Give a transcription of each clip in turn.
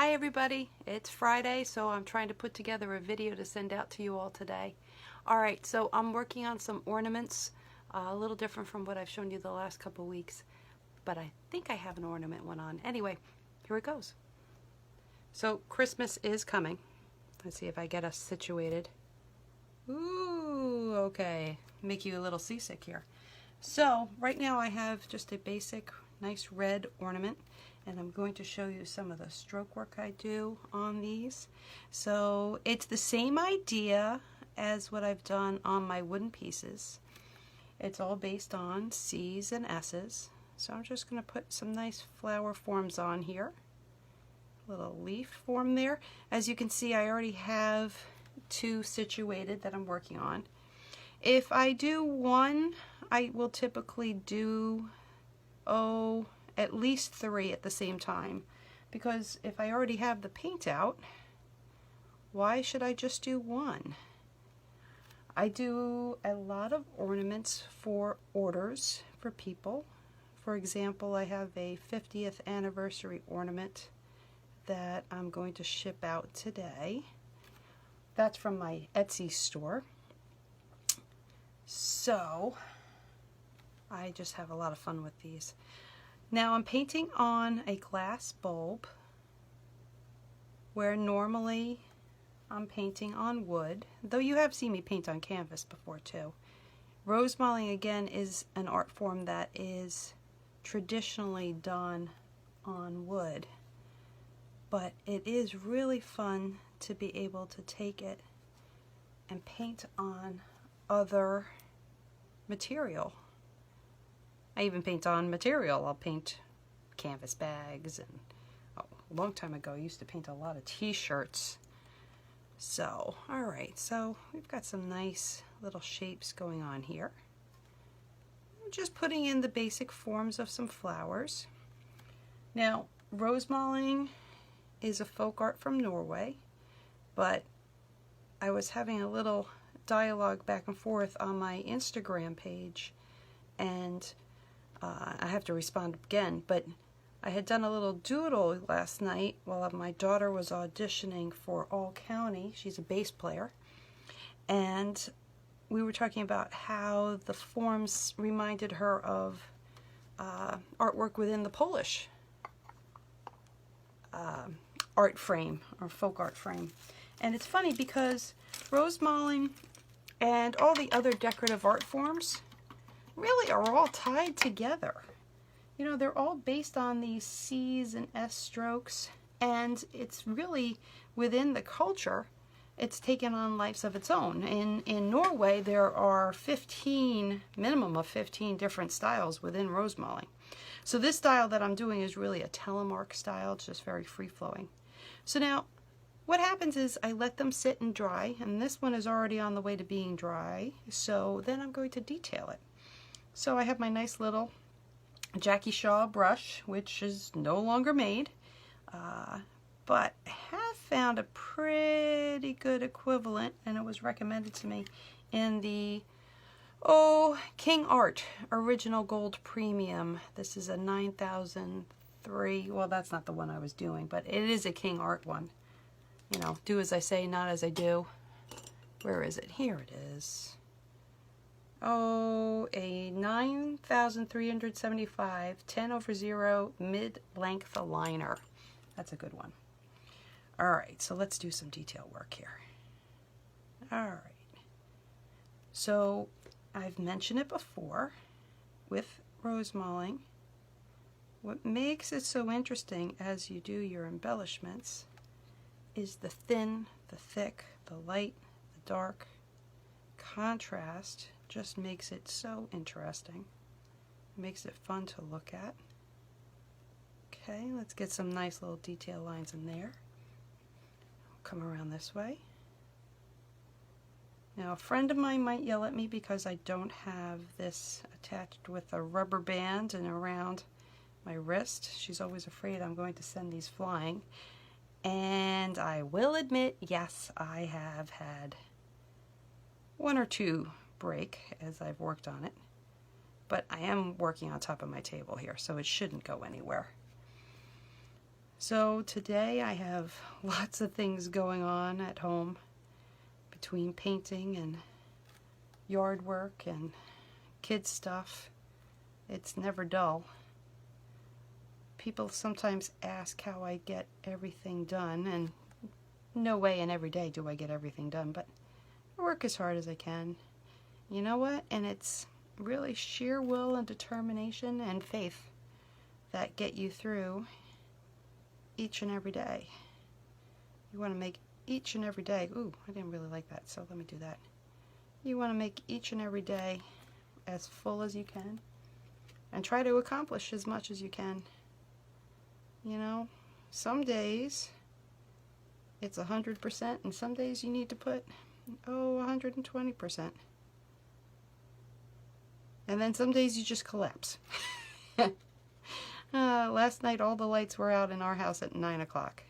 Hi everybody, it's Friday, so I'm trying to put together a video to send out to you all today. Alright, so I'm working on some ornaments, a little different from what I've shown you the last couple weeks, but I think I have an ornament one on. Anyway, here it goes. So Christmas is coming. Let's see if I get us situated. Ooh, okay, make you a little seasick here. So right now I have just a basic nice red ornament, and I'm going to show you some of the stroke work I do on these. So it's the same idea as what I've done on my wooden pieces. It's all based on C's and S's. So I'm just going to put some nice flower forms on here. Little leaf form there. As you can see, I already have two situated that I'm working on. If I do one, I will typically do at least 3 at the same time, because if I already have the paint out, why should I just do one? I do a lot of ornaments for orders for people. For example, I have a 50th anniversary ornament that I'm going to ship out today. That's from my Etsy store. So I just have a lot of fun with these. Now I'm painting on a glass bulb where normally I'm painting on wood, though you have seen me paint on canvas before too. Rosemaling again is an art form that is traditionally done on wood, but it is really fun to be able to take it and paint on other material. I even paint on material. I'll paint canvas bags, and a long time ago I used to paint a lot of t-shirts. So, alright, so we've got some nice little shapes going on here. I'm just putting in the basic forms of some flowers. Now, Rosemaling is a folk art from Norway, but I was having a little dialogue back and forth on my Instagram page, and I have to respond again, but I had done a little doodle last night while my daughter was auditioning for All County. She's a bass player, and we were talking about how the forms reminded her of artwork within the Polish art frame, or folk art frame. And it's funny because Rosemaling and all the other decorative art forms really are all tied together. You know, they're all based on these C's and S strokes, and it's really within the culture, it's taken on lives of its own. In Norway, there are minimum of 15 different styles within Rosemaling. So this style that I'm doing is really a telemark style. It's just very free-flowing. So now, what happens is I let them sit and dry, and this one is already on the way to being dry, so then I'm going to detail it. So I have my nice little Jackie Shaw brush, which is no longer made, but I have found a pretty good equivalent, and it was recommended to me in the King Art Original Gold Premium. This is a 9003. Well, that's not the one I was doing, but it is a King Art one. You know, do as I say, not as I do. Where is it? Here it is. A 9375 10/0 mid-length liner. That's a good one. Alright, so let's do some detail work here. Alright. So, I've mentioned it before with Rosemaling. What makes it so interesting as you do your embellishments is the thin, the thick, the light, the dark. Contrast just makes it so interesting. It makes it fun to look at. Okay, let's get some nice little detail lines in there. Come around this way. Now, a friend of mine might yell at me because I don't have this attached with a rubber band and around my wrist. She's always afraid I'm going to send these flying. And I will admit, yes, I have had 1 or 2 break as I've worked on it, but I am working on top of my table here, so it shouldn't go anywhere. So today I have lots of things going on at home between painting and yard work and kids stuff. It's never dull. People sometimes ask how I get everything done, and no way in every day do I get everything done, but I work as hard as I can. You know what? And it's really sheer will and determination and faith that get you through each and every day. You want to make each and every day, ooh, I didn't really like that, so let me do that. You want to make each and every day as full as you can and try to accomplish as much as you can. You know, some days it's 100% and some days you need to put, 120%. And then some days you just collapse. Last night all the lights were out in our house at 9 o'clock.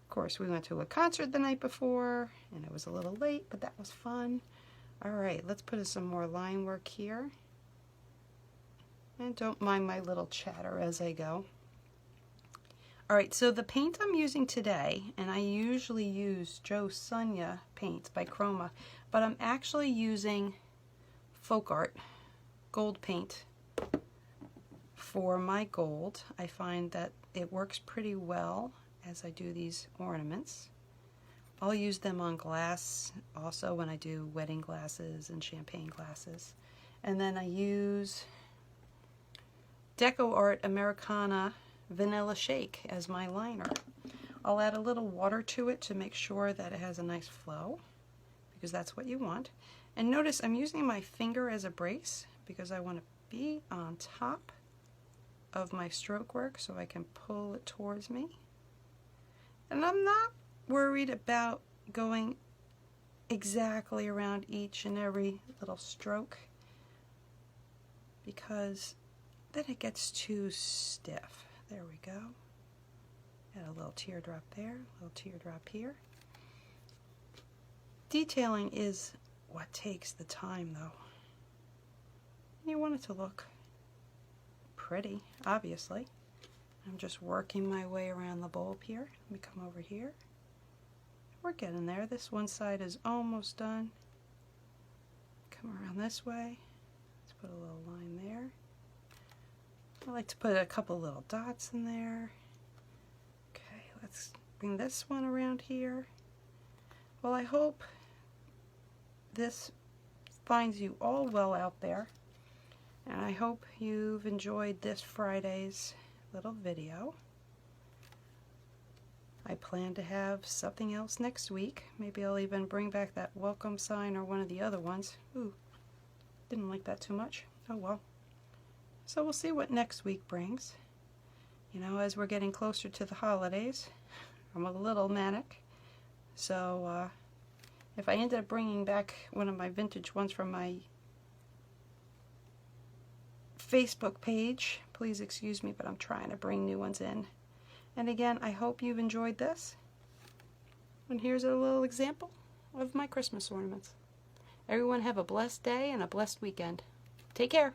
Of course, we went to a concert the night before, and it was a little late, but that was fun. Alright, let's put in some more line work here. And don't mind my little chatter as I go. Alright, so the paint I'm using today, and I usually use Joe Sonia paints by Chroma, but I'm actually using Folk Art gold paint for my gold. I find that it works pretty well as I do these ornaments. I'll use them on glass also when I do wedding glasses and champagne glasses. And then I use Deco Art Americana Vanilla Shake as my liner. I'll add a little water to it to make sure that it has a nice flow, because that's what you want. And notice I'm using my finger as a brace because I want to be on top of my stroke work so I can pull it towards me. And I'm not worried about going exactly around each and every little stroke, because then it gets too stiff. There we go. Add a little teardrop there, a little teardrop here. Detailing is what takes the time, though. You want it to look pretty, obviously. I'm just working my way around the bulb here. Let me come over here. We're getting there. This one side is almost done. Come around this way. Let's put a little line there. I like to put a couple little dots in there. Okay, let's bring this one around here. Well, I hope this finds you all well out there, and I hope you've enjoyed this Friday's little video. I plan to have something else next week. Maybe I'll even bring back that welcome sign or one of the other ones. Ooh, didn't like that too much. Oh well. So we'll see what next week brings. You know, as we're getting closer to the holidays, I'm a little manic. So if I ended up bringing back one of my vintage ones from my Facebook page, please excuse me, but I'm trying to bring new ones in. And again, I hope you've enjoyed this. And here's a little example of my Christmas ornaments. Everyone have a blessed day and a blessed weekend. Take care.